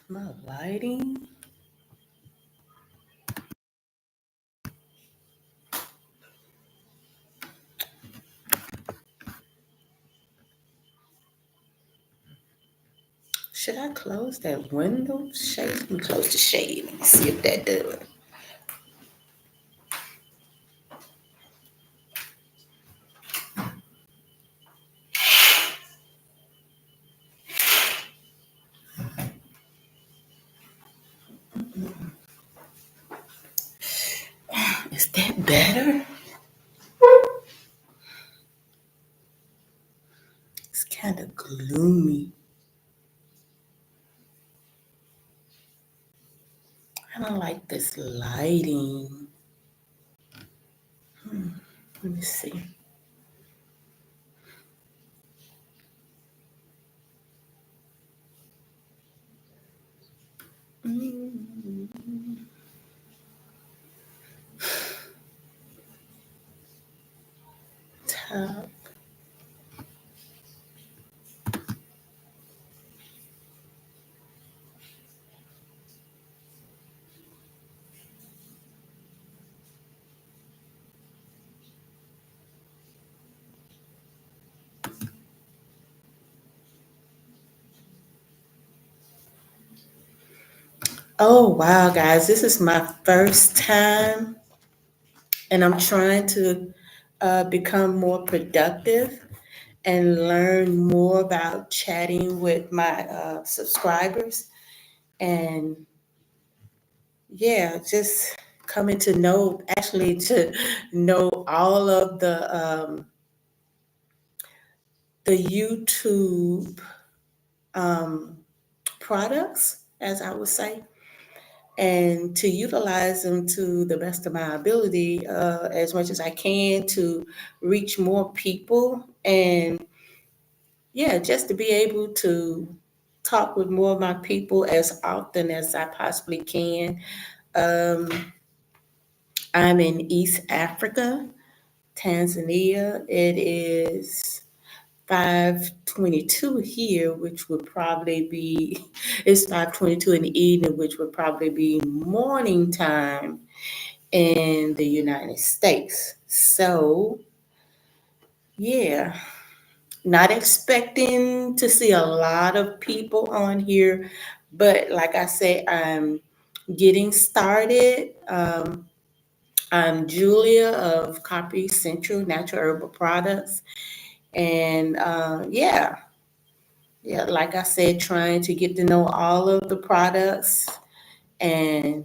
My lighting. Should I close that window shade? Let me close the shade. Let me see if that does. Is that better? It's kind of gloomy. I don't like this lighting. Let me see. Top. Oh wow, guys, this is my first time, and I'm trying to become more productive and learn more about chatting with my subscribers. And yeah, just coming to know, actually, to know all of the YouTube um, products, as I would say, and to utilize them to the best of my ability, as much as I can, to reach more people. And yeah, just to be able to talk with more of my people as often as I possibly can. Um, I'm in East Africa, Tanzania. It is 5:22 here, which would probably be, it's 5:22 in the evening, which would probably be morning time in the United States. So, yeah, not expecting to see a lot of people on here, but like I say, I'm getting started. I'm Julia of Copy Central Natural Herbal Products, and yeah, like I said, trying to get to know all of the products and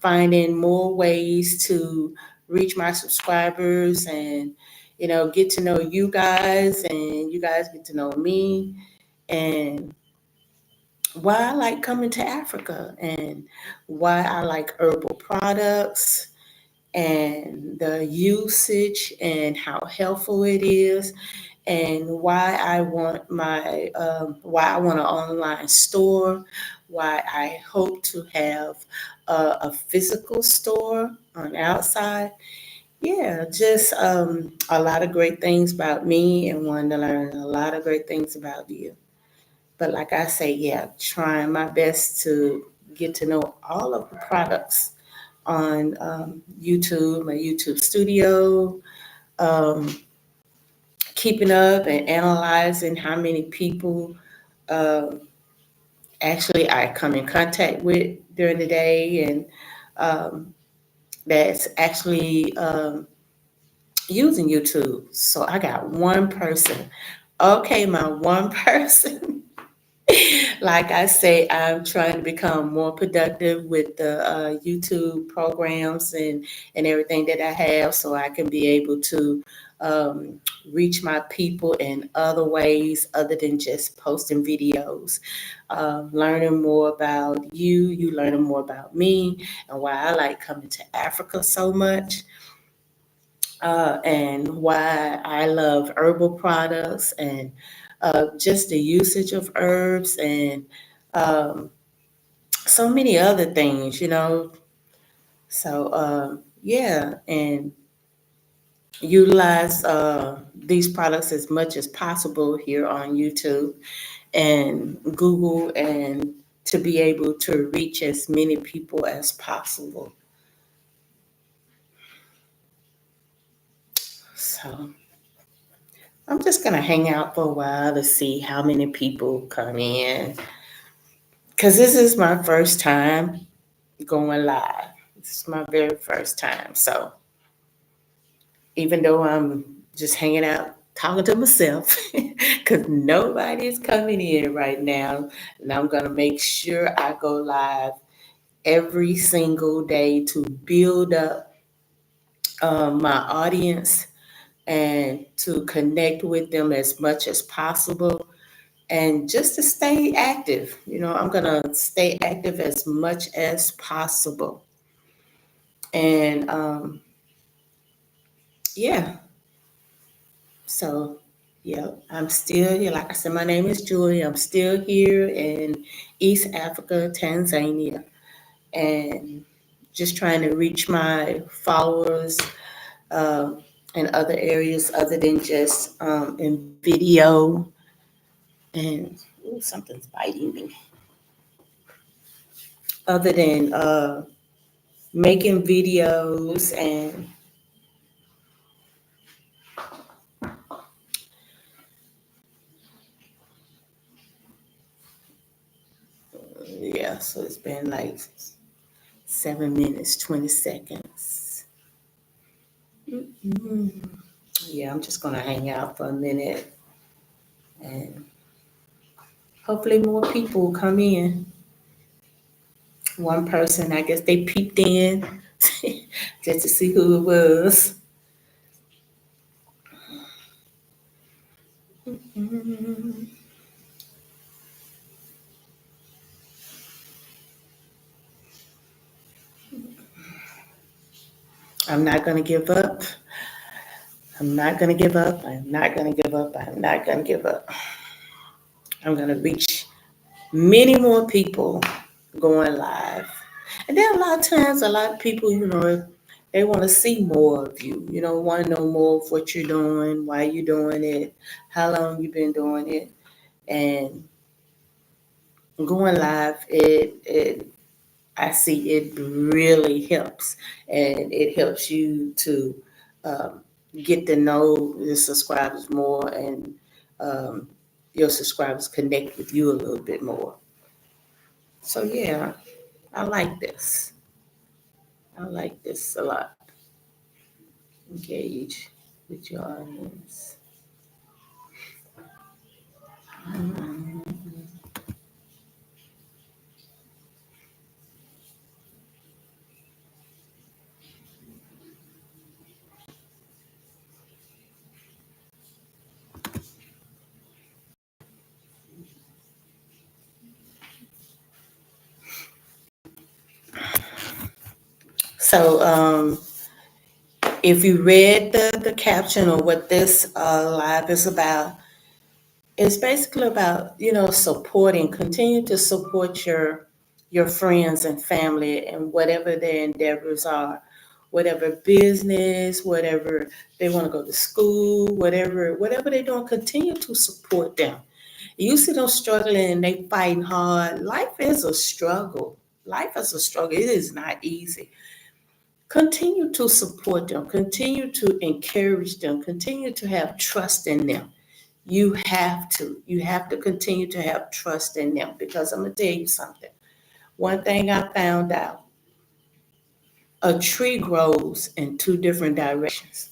finding more ways to reach my subscribers and get to know you guys and you guys get to know me and why I like coming to Africa and why I like herbal products and the usage and how helpful it is and why I want an online store, why I hope to have a physical store on the outside. Yeah, just a lot of great things about me and wanting to learn a lot of great things about you. But like I say, yeah, trying my best to get to know all of the products on YouTube, my YouTube studio, um, keeping up and analyzing how many people uh, actually I come in contact with during the day and um, that's actually using YouTube. So I got one person. Okay, my one person. Like I say, I'm trying to become more productive with the YouTube programs and everything that I have so I can be able to um, reach my people in other ways other than just posting videos. Learning more about you learning more about me, and why I like coming to Africa so much. And why I love herbal products and just the usage of herbs and um, so many other things. So, yeah, and utilize these products as much as possible here on YouTube and Google and to be able to reach as many people as possible. So I'm just going to hang out for a while to see how many people come in. Because this is my first time going live. This is my very first time. So even though I'm just hanging out, talking to myself, because nobody's coming in right now, and I'm going to make sure I go live every single day to build up my audience and to connect with them as much as possible and just to stay active. I'm going to stay active as much as possible. And yeah, so yeah, I'm still here. Like I said, my name is Julie. I'm still here in East Africa, Tanzania, and just trying to reach my followers in other areas other than just in video. And ooh, something's biting me. Other than making videos and yeah, so it's been like 7 minutes, 20 seconds. Yeah, I'm just gonna hang out for a minute and hopefully more people come in. One person, I guess they peeped in just to see who it was. I'm not gonna give up. I'm not gonna give up. I'm not gonna give up. I'm not gonna give up. I'm gonna reach many more people going live. And then a lot of times, a lot of people, they want to see more of you, want to know more of what you're doing, why you're doing it, how long you've been doing it. And going live, I see it really helps. And it helps you to um, get to know the subscribers more and um, your subscribers connect with you a little bit more. So, yeah, I like this. I like this a lot. Engage with your audience. So, if you read the caption or what this live is about, it's basically about supporting, continue to support your friends and family and whatever their endeavors are, whatever business, whatever they want to go to school, whatever they're doing, continue to support them. You see them struggling and they fighting hard. Life is a struggle. Life is a struggle. It is not easy. Continue to support them. Continue to encourage them. Continue to have trust in them. You have to. You have to continue to have trust in them because I'm going to tell you something. One thing I found out, a tree grows in two different directions.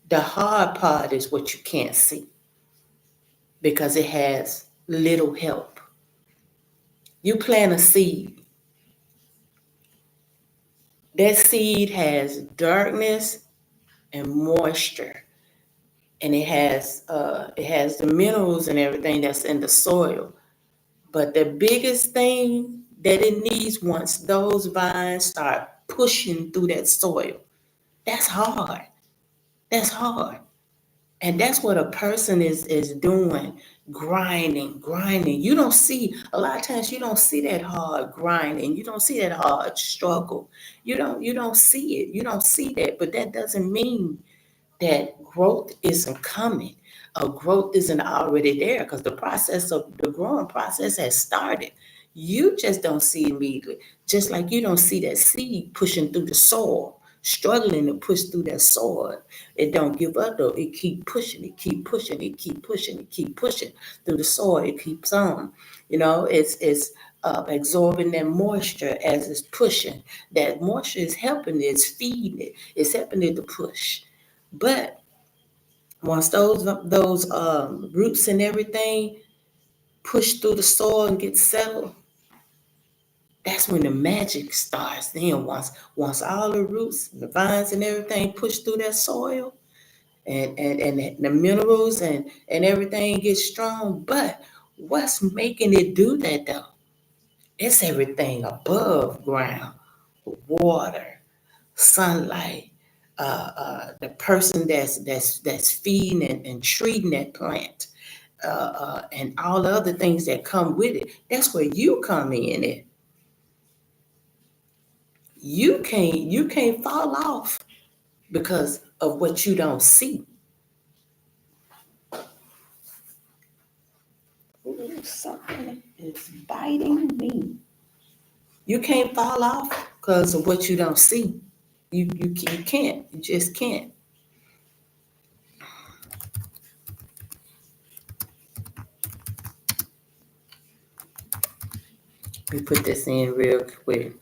The hard part is what you can't see because it has little help. You plant a seed. That seed has darkness and moisture, and it has the minerals and everything that's in the soil. But the biggest thing that it needs once those vines start pushing through that soil, that's hard. That's hard. And that's what a person is doing, grinding. You don't see a lot of times you don't see that hard grinding. You don't see that hard struggle. You don't see it. You don't see that. But that doesn't mean that growth isn't coming. Growth isn't already there because the growing process has started. You just don't see immediately. Just like you don't see that seed pushing through the soil, struggling to push through that soil. It don't give up though. It keep pushing, it keep pushing, it keep pushing, it keep pushing through the soil. It keeps on. It's absorbing that moisture as it's pushing. That moisture is helping it, it's feeding it, it's helping it to push. But once those roots and everything push through the soil and get settled, that's when the magic starts. Then once all the roots, the vines and everything push through that soil and the minerals and everything gets strong. But what's making it do that though? It's everything above ground, water, sunlight, the person that's feeding and treating that plant, and all the other things that come with it. That's where you come in. It you can't fall off because of what you don't see. Ooh, something is biting me. You can't fall off because of what you don't see. You can't. You just can't. Let me put this in real quick.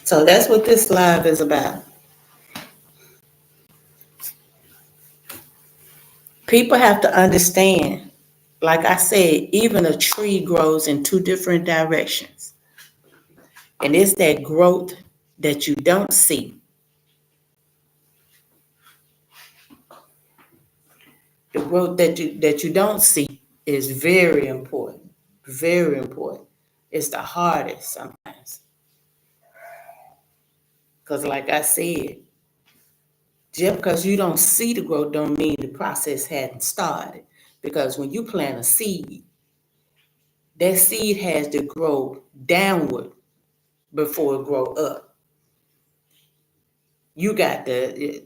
So that's what this live is about. People have to understand, like I said, even a tree grows in two different directions. And it's that growth that you don't see. The growth that you don't see is very important. Very important. It's the hardest sometimes. Because like I said, just because you don't see the growth don't mean the process hadn't started. Because when you plant a seed, that seed has to grow downward before it grow up. You got the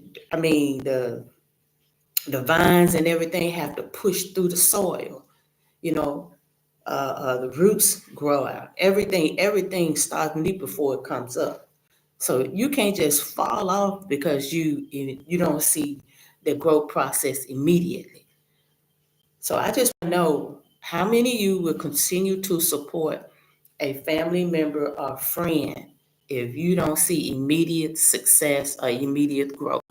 vines and everything have to push through the soil. You know, the roots grow out. Everything starts me before it comes up. So you can't just fall off because you don't see the growth process immediately. So I just want to know how many of you will continue to support a family member or friend if you don't see immediate success or immediate growth.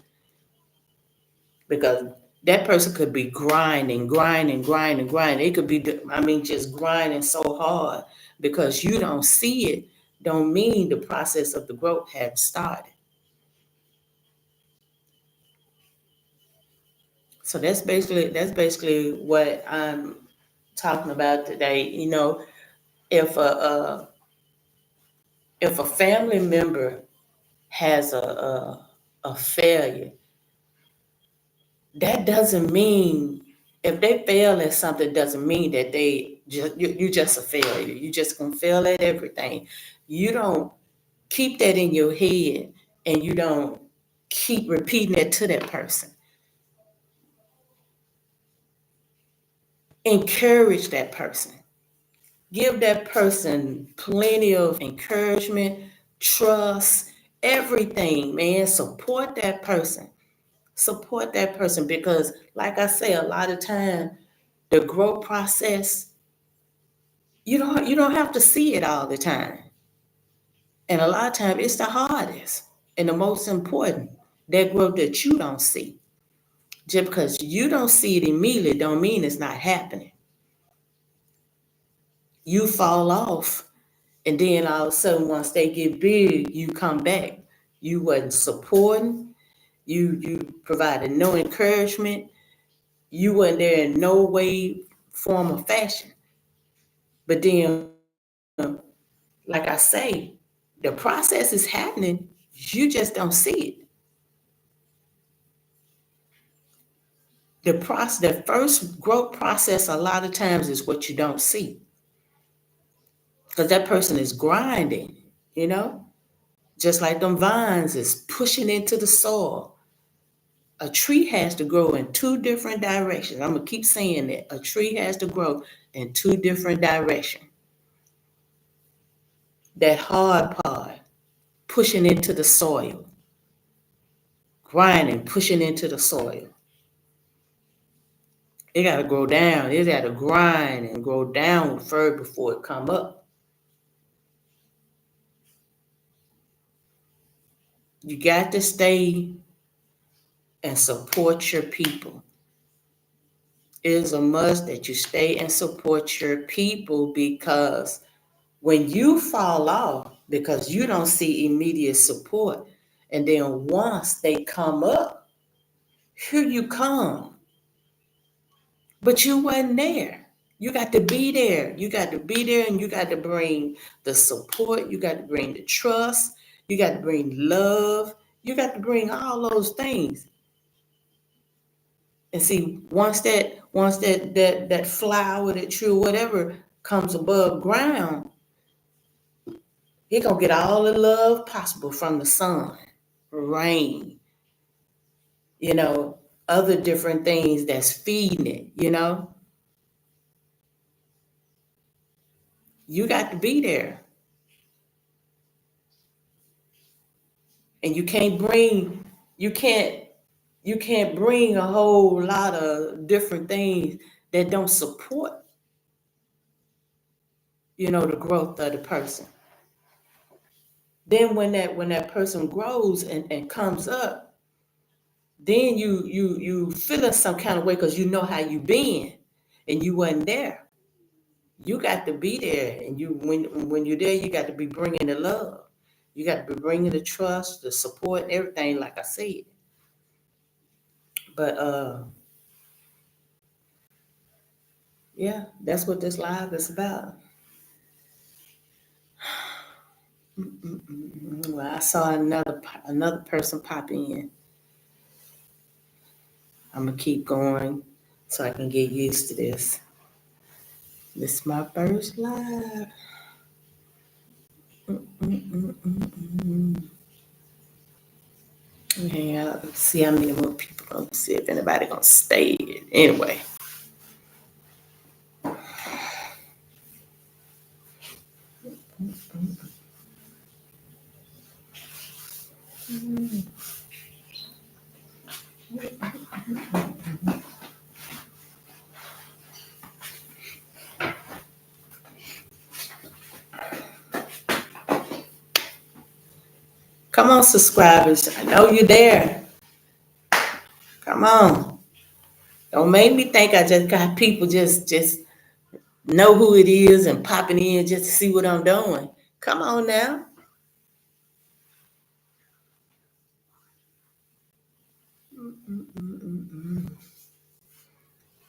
Because that person could be grinding, grinding, grinding, grinding. It could be, just grinding so hard because you don't see it, don't mean the process of the growth has started. So that's basically what I'm talking about today. If a family member has a failure, that doesn't mean, if they fail at something, doesn't mean that you just a failure. You just gonna fail at everything. You don't keep that in your head, and you don't keep repeating it to that person. Encourage that person. Give that person plenty of encouragement, trust, everything, man. Support that person. Support that person because, like I say, a lot of time, the growth process, you don't have to see it all the time. And a lot of time it's the hardest and the most important, that growth that you don't see. Just because you don't see it immediately don't mean it's not happening. You fall off, and then all of a sudden, once they get big, you come back. You wasn't supporting, you provided no encouragement, you weren't there in no way, form, or fashion. But then, like I say, the process is happening, you just don't see it. The first growth process a lot of times is what you don't see. Because that person is grinding, you know? Just like them vines is pushing into the soil. A tree has to grow in two different directions. I'm gonna keep saying that. A tree has to grow in two different directions. That hard part, pushing into the soil, grinding, pushing into the soil. It gotta grow down. It gotta grind and grow down further before it come up. You got to stay and support your people. It is a must that you stay and support your people, because when you fall off because you don't see immediate support, and then once they come up, here you come, but you wasn't there. You got to be there. You got to be there, and you got to bring the support. You got to bring the trust. You got to bring love. You got to bring all those things. And see, once that flower, that tree, whatever comes above ground, he gonna get all the love possible from the sun, rain, you know, other different things that's feeding it. You got to be there. And you can't bring a whole lot of different things that don't support, the growth of the person. Then when that person grows and comes up, then you feel some kind of way because you know how you been and you wasn't there. You got to be there, and when you're there, you got to be bringing the love. You got to be bringing the trust, the support, everything, like I said. But yeah, that's what this live is about. Well, I saw another person pop in. I'm gonna keep going so I can get used to this. This is my first live. Yeah, let's see how many more people gonna see if anybody gonna stay. Anyway. Come on, subscribers. I know you're there. Come on. Don't make me think I just got people just know who it is and popping in just to see what I'm doing. Come on now.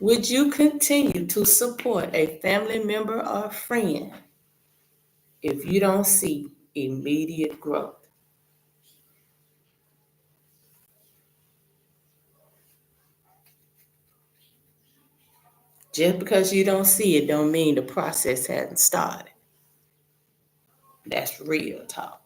Would you continue to support a family member or friend if you don't see immediate growth? Just because you don't see it don't mean the process hasn't started. That's real talk.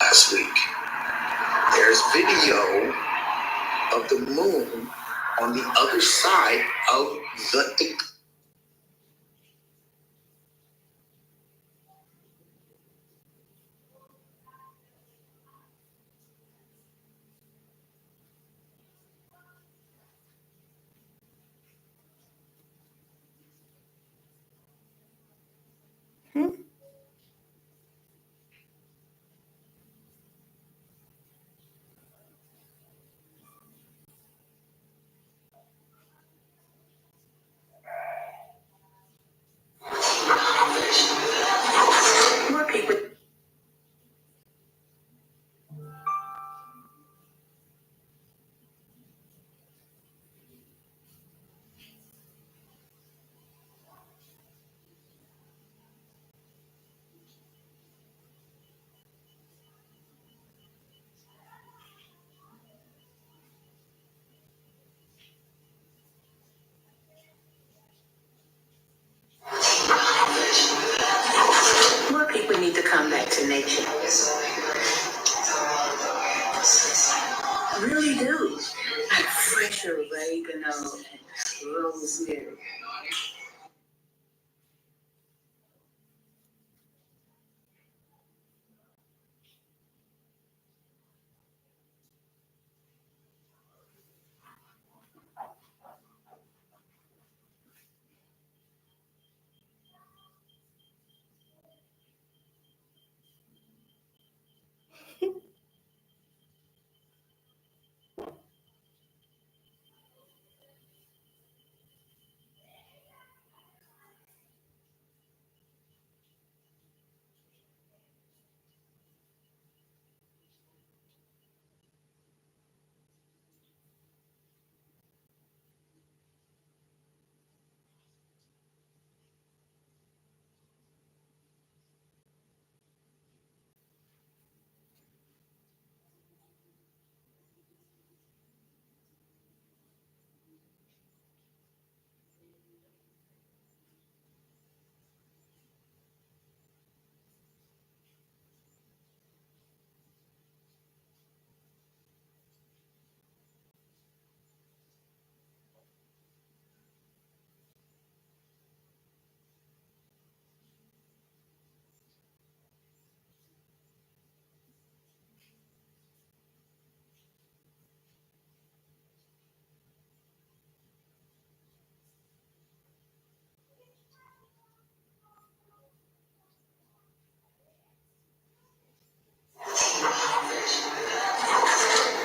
Last week, there's video of the moon on the other side of the. More people. to come back to nature. I really do. Like fresh oregano and rosemary.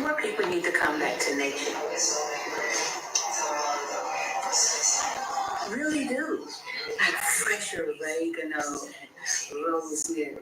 More people need to come back to nature. I really do. Like fresh oregano and rosemary.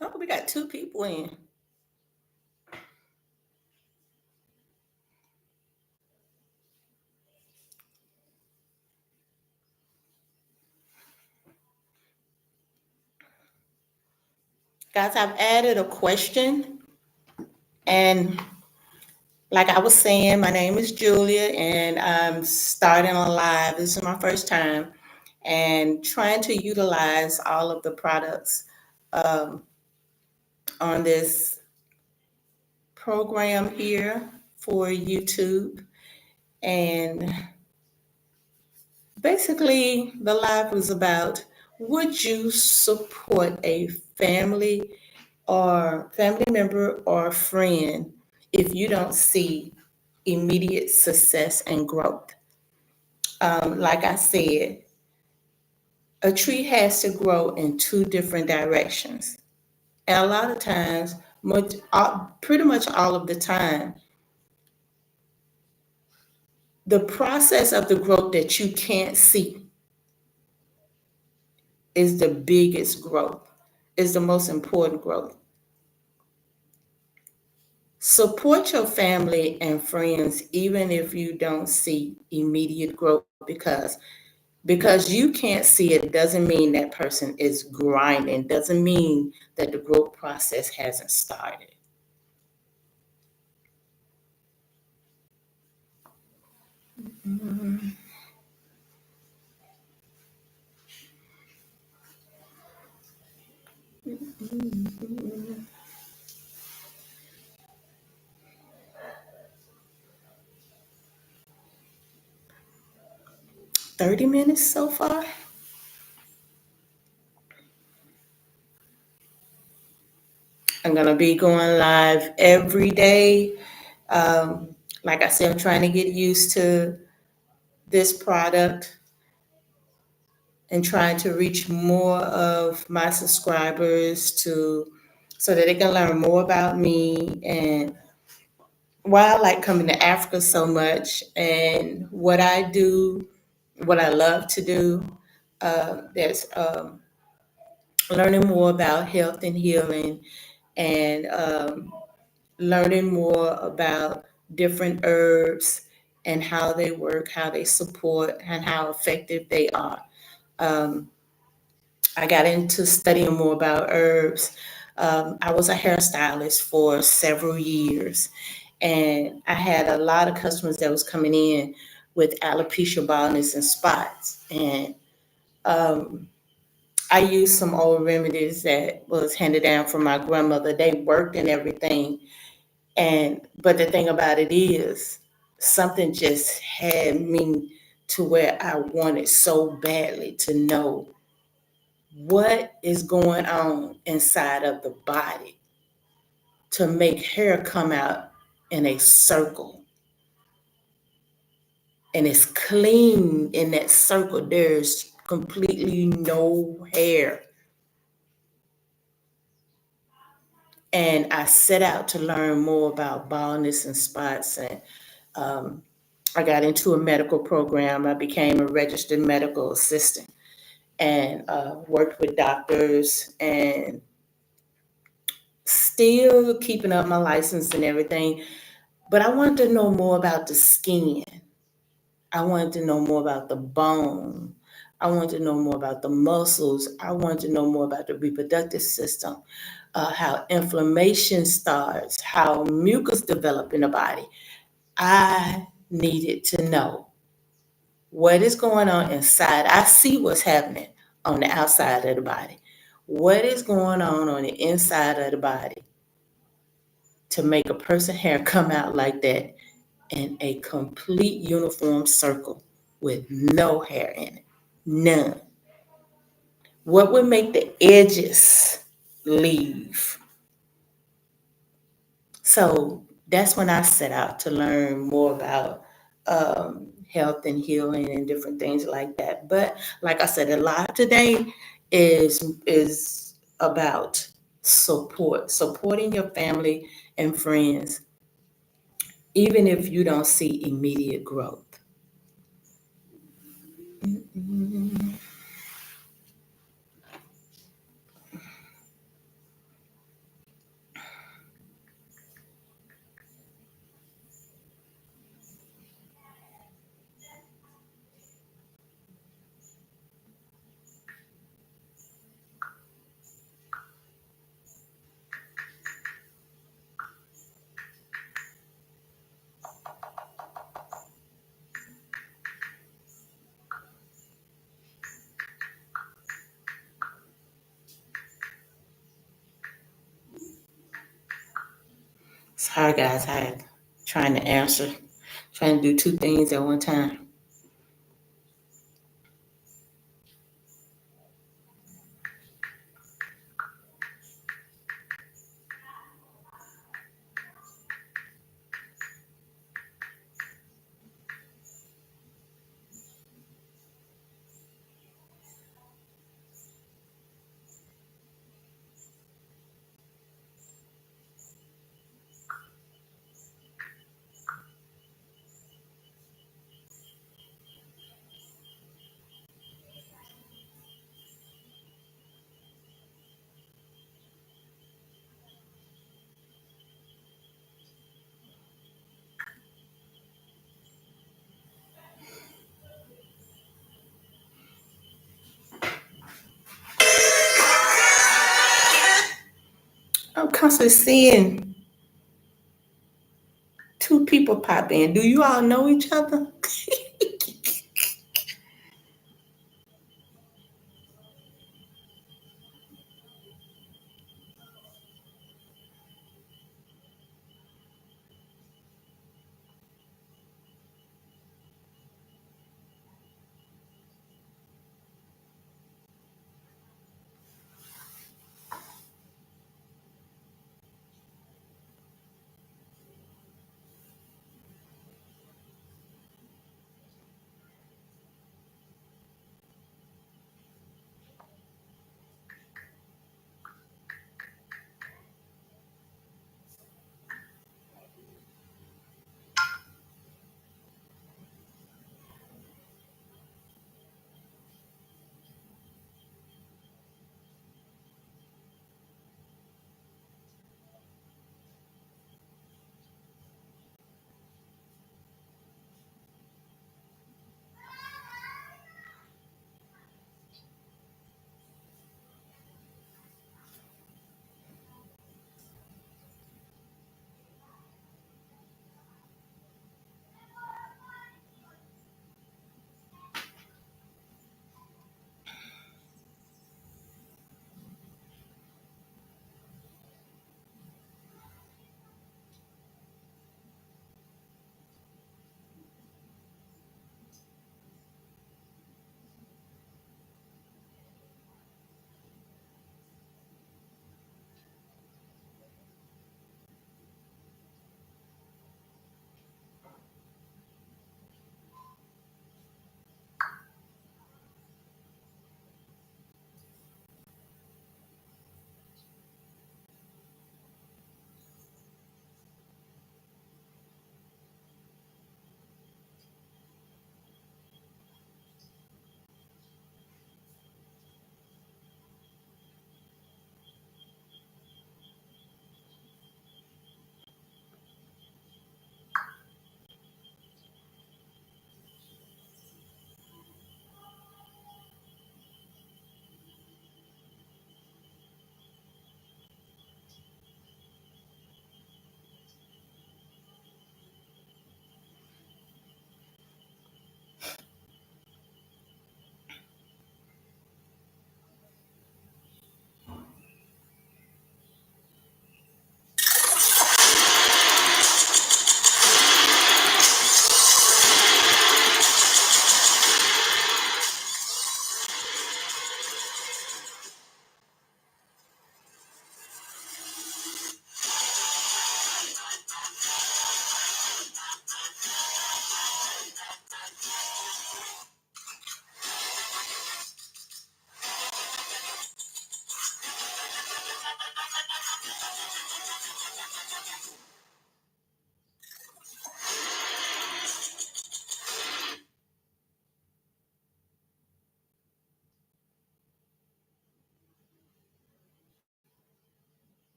Oh, we got two people in. Guys, I've added a question. And like I was saying, my name is Julia, and I'm starting a live. This is my first time, and trying to utilize all of the products um, on this program here for YouTube. And basically, the live was about would you support a family member or friend if you don't see immediate success and growth? Like I said, a tree has to grow in two different directions. And a lot of times, pretty much all of the time, the process of the growth that you can't see is the biggest growth, is the most important growth. Support your family and friends even if you don't see immediate growth, because you can't see it doesn't mean that person is grinding, doesn't mean that the growth process hasn't started. Mhm. 30 minutes so far. I'm gonna be going live every day. Um, like I said, I'm trying to get used to this product and trying to reach more of my subscribers to so that they can learn more about me and why I like coming to Africa so much and what I do, what I love to do. There's learning more about health and healing and learning more about different herbs and how they work, how they support, and how effective they are. Um, I got into studying more about herbs. I was a hairstylist for several years, and I had a lot of customers that was coming in with alopecia, baldness, and spots. And um, I used some old remedies that was handed down from my grandmother. They worked and everything, and but the thing about it is, something just had me to where I wanted so badly to know what is going on inside of the body to make hair come out in a circle and it's clean in that circle. There's completely no hair. And I set out to learn more about baldness and spots. And um, I got into a medical program. I became a registered medical assistant and worked with doctors and still keeping up my license and everything. But I wanted to know more about the skin. I wanted to know more about the bone. I wanted to know more about the muscles. I wanted to know more about the reproductive system, how inflammation starts, how mucus develop in the body. I needed to know what is going on inside. I see what's happening on the outside of the body. What is going on the inside of the body to make a person hair come out like that in a complete uniform circle with no hair in it? None. What would make the edges leave? So that's when I set out to learn more about health and healing and different things like that. But like I said, a lot today is about supporting your family and friends, even if you don't see immediate growth. Mhm. Sorry, guys, I had trying to answer, trying to do two things at one time. I'm constantly seeing two people pop in. Do you all know each other?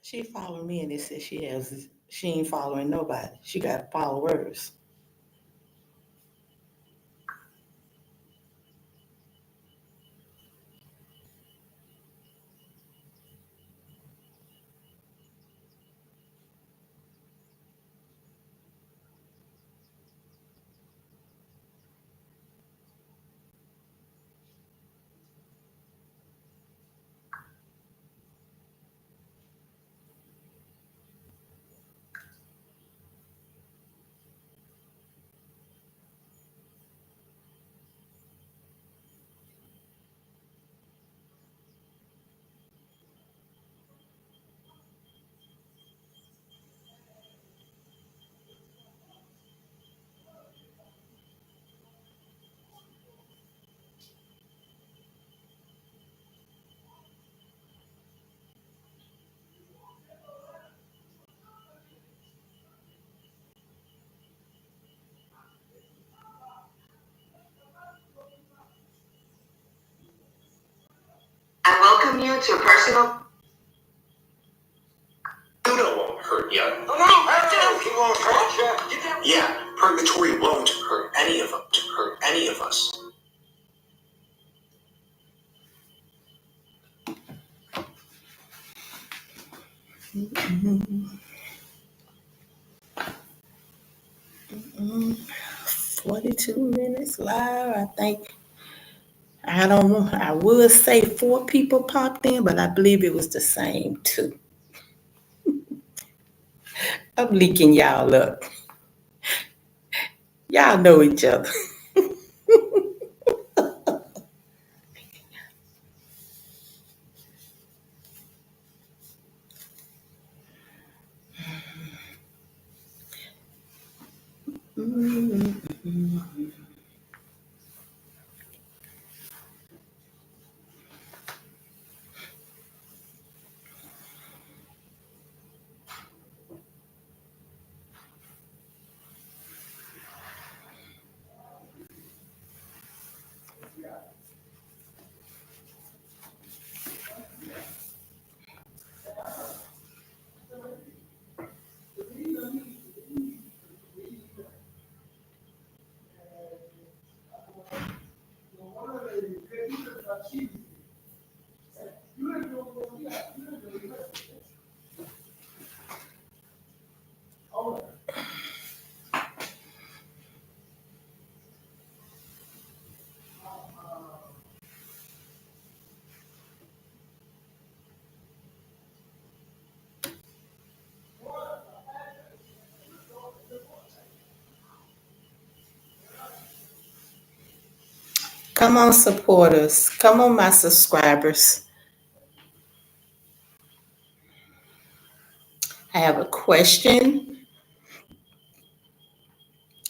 She followed me and it says she ain't following nobody. She got followers. I welcome you to personal. Judo won't hurt you. No, he won't hurt you. Yeah, purgatory won't hurt any of them, hurt any of us. Mm, 42 minutes live. I think I don't know. I would say 4 people popped in, but I believe it was the same two. I'm leaking y'all up. Y'all know each other. Come on, supporters. Come on, my subscribers. I have a question,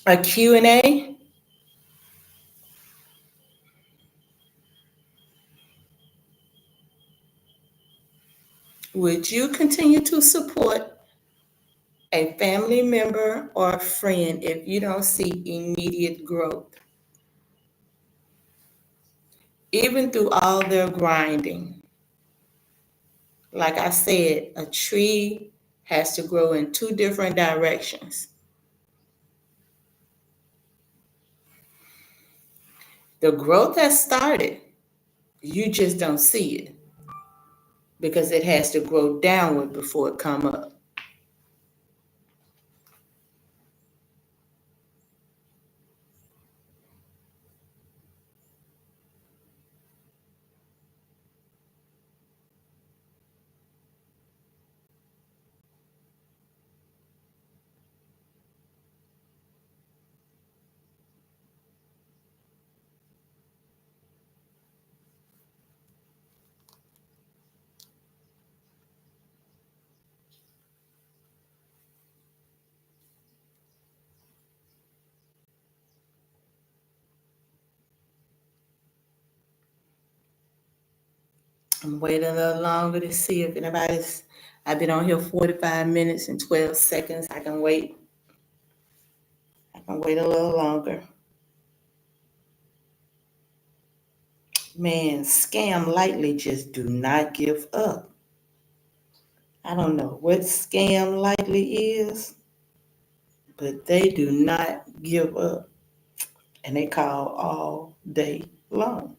a Q&A. Would you continue to support a family member or a friend if you don't see immediate growth? Even through all their grinding. Like I said, a tree has to grow in 2 different directions. The growth has started. You just don't see it because it has to grow downward before it come up. I'm waiting a little longer to see if anybody's. I've been on here 45 minutes and 12 seconds. I can wait. I can wait a little longer. Man, Scam Lightly just do not give up. I don't know what Scam Lightly is, but they do not give up. And they call all day long.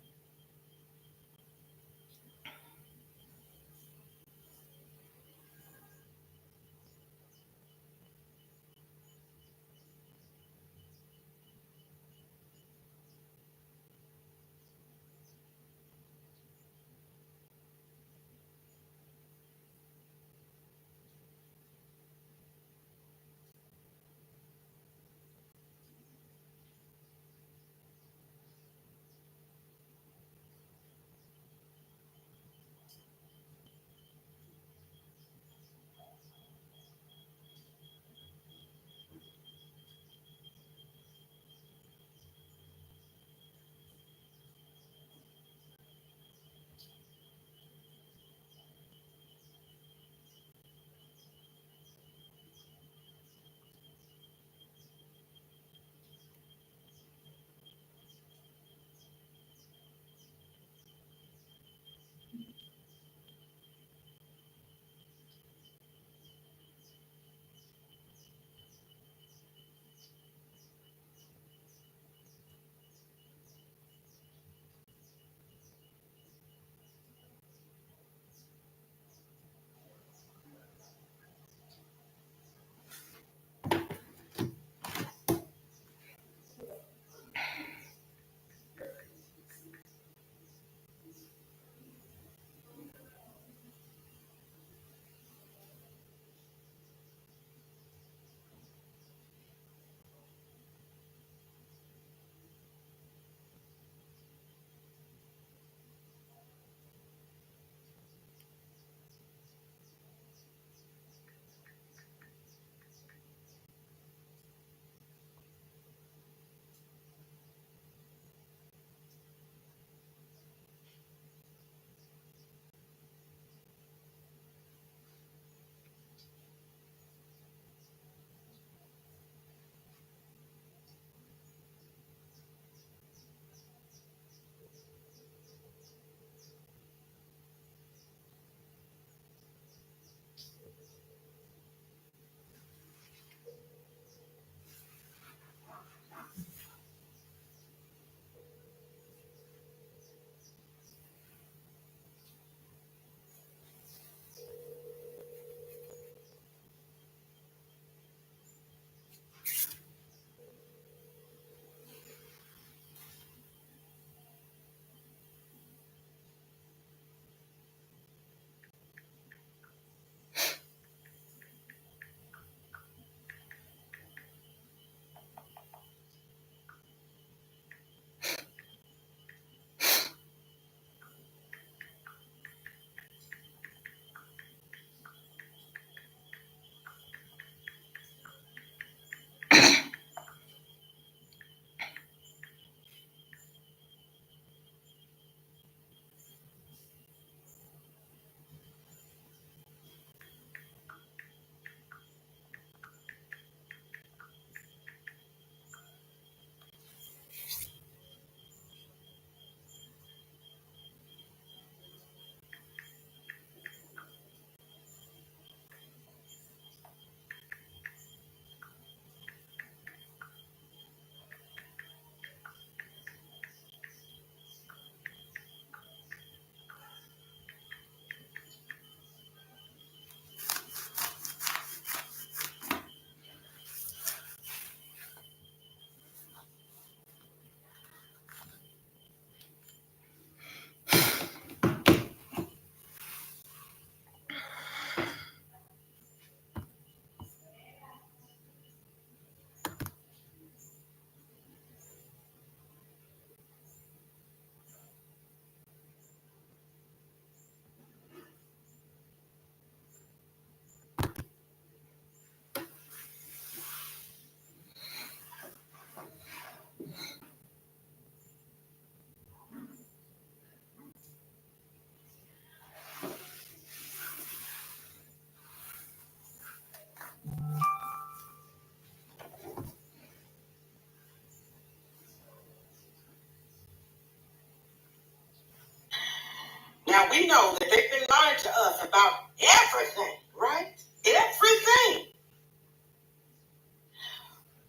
Now we know that they've been lying to us about everything, right? Everything.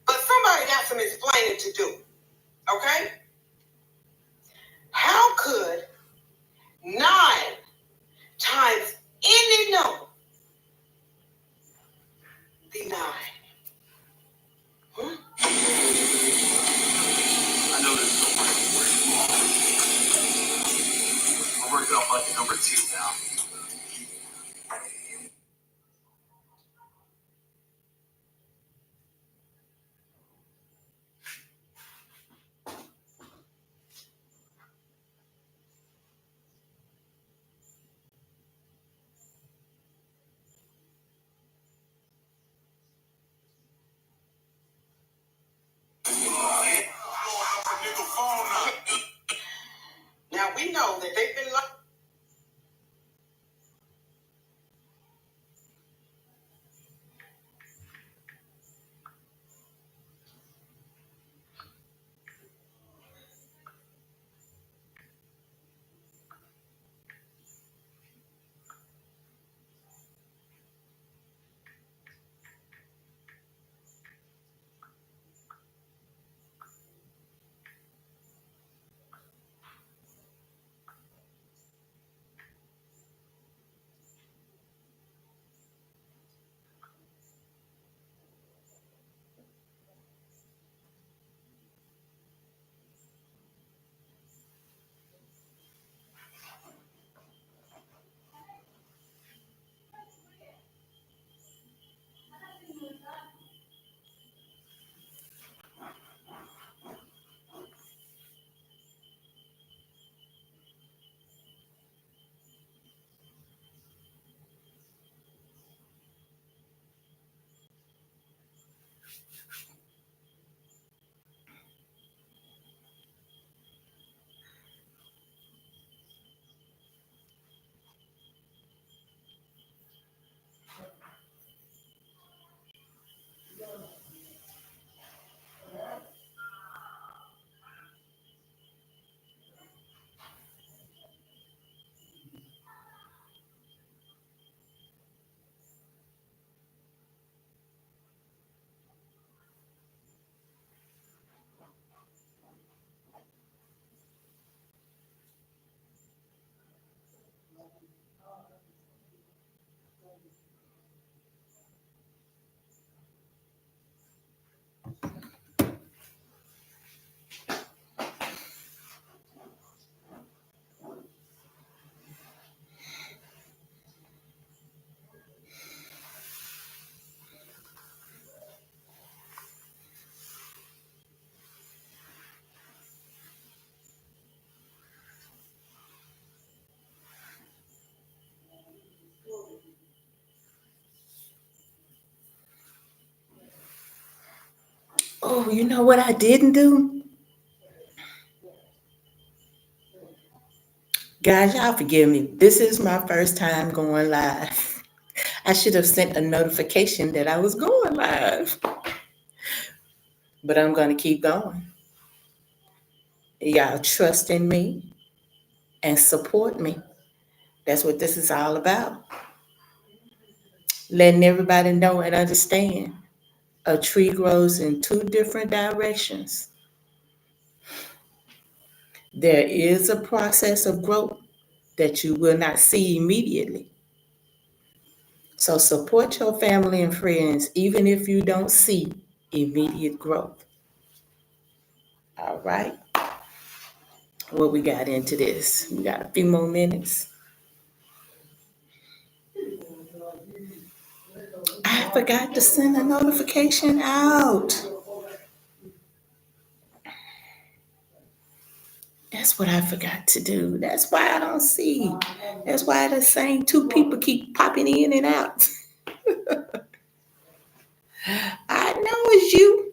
But somebody got some explaining to do, okay? How could 9 times any number be 9? I know this is a we're working on bucket number 2 now. Now we know that they've been lying. Oh, you know what I didn't do? Guys, y'all forgive me. This is my first time going live. I should have sent a notification that I was going live. But I'm going to keep going. Y'all trust in me and support me. That's what this is all about. Letting everybody know and understand a tree grows in 2 different directions. There is a process of growth that you will not see immediately. So support your family and friends, even if you don't see immediate growth. All right. Well, we got into this. We got a few more minutes. I forgot to send a notification out. That's what I forgot to do. That's why I don't see. That's why the same 2 people keep popping in and out. I know it's you.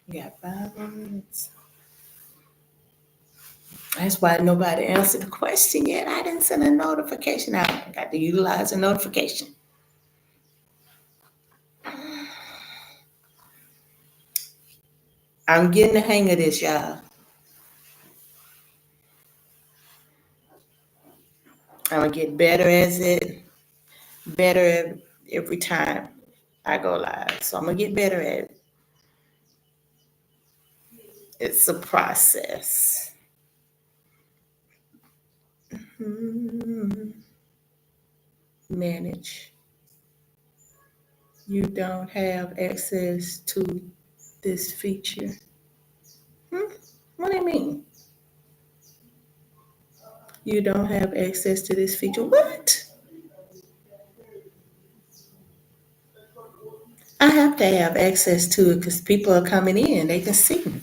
We got 5 more minutes. That's why nobody answered the question yet. I didn't send a notification out. I got to utilize a notification. I'm getting the hang of this, y'all. I'm gonna get better as it, better every time I go live. So I'm gonna get better at it. It's a process. Manage. You don't have access to this feature. What do you mean? You don't have access to this feature? What? I have to have access to it because people are coming in. They can see me.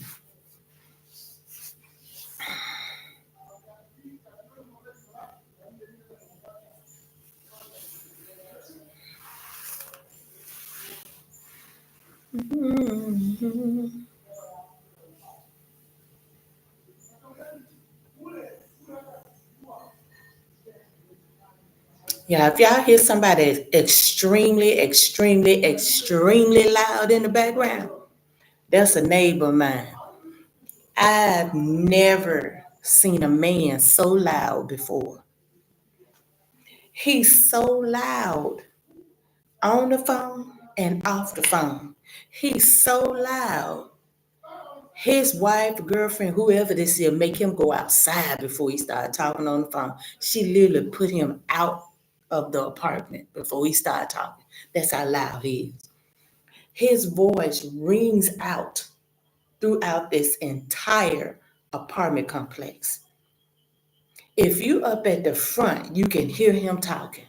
Yeah, if y'all hear somebody extremely, extremely, extremely loud in the background, that's a neighbor of mine. I've never seen a man so loud before. He's so loud on the phone and off the phone. He's so loud. His wife, girlfriend, whoever this is, make him go outside before he started talking on the phone. She literally put him out of the apartment before he started talking. That's how loud he is. His voice rings out throughout this entire apartment complex. If you up at the front, you can hear him talking.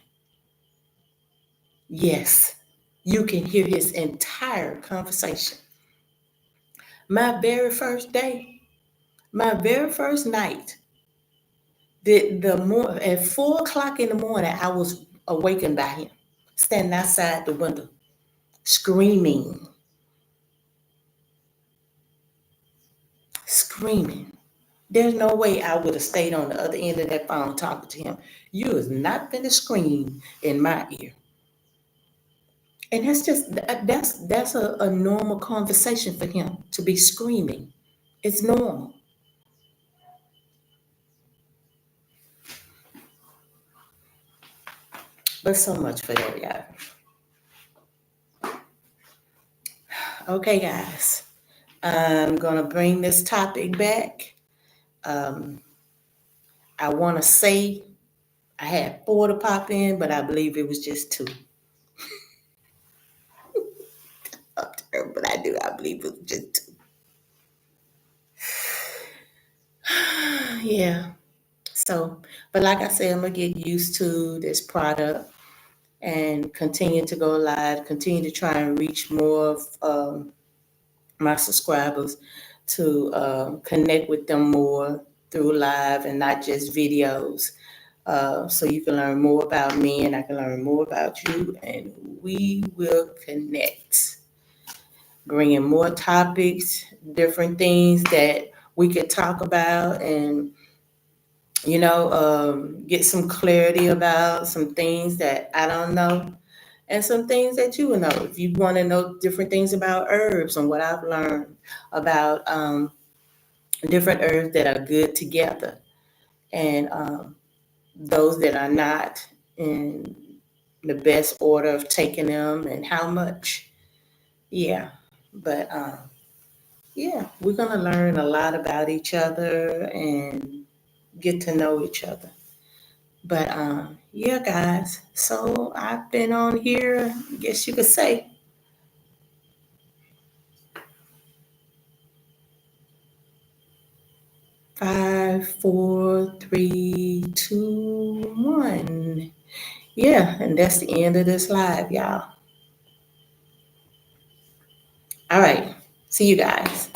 Yes, you can hear his entire conversation. My very first day, my very first night, at 4 o'clock in the morning, I was awakened by him, standing outside the window, screaming, screaming. There's no way I would have stayed on the other end of that phone talking to him. You is not gonna scream in my ear. And that's a normal conversation for him to be screaming. It's normal. But so much for that, y'all. Okay, guys. I'm gonna bring this topic back. I want to say I had 4 to pop in, but I believe it was just 2. But I believe it was just 2. Yeah. So, but like I said, I'm gonna get used to this product and continue to go live, continue to try and reach more of my subscribers to connect with them more through live and not just videos. So you can learn more about me and I can learn more about you, and we will connect, bringing more topics, different things that we could talk about, and get some clarity about some things that I don't know and some things that you will know. If you want to know different things about herbs and what I've learned about different herbs that are good together, and those that are not, in the best order of taking them and how much. Yeah. But yeah, we're going to learn a lot about each other and get to know each other. But yeah, guys. So I've been on here, I guess you could say, 5, 4, 3, 2, 1. Yeah, and that's the end of this live, y'all. All right. See you guys.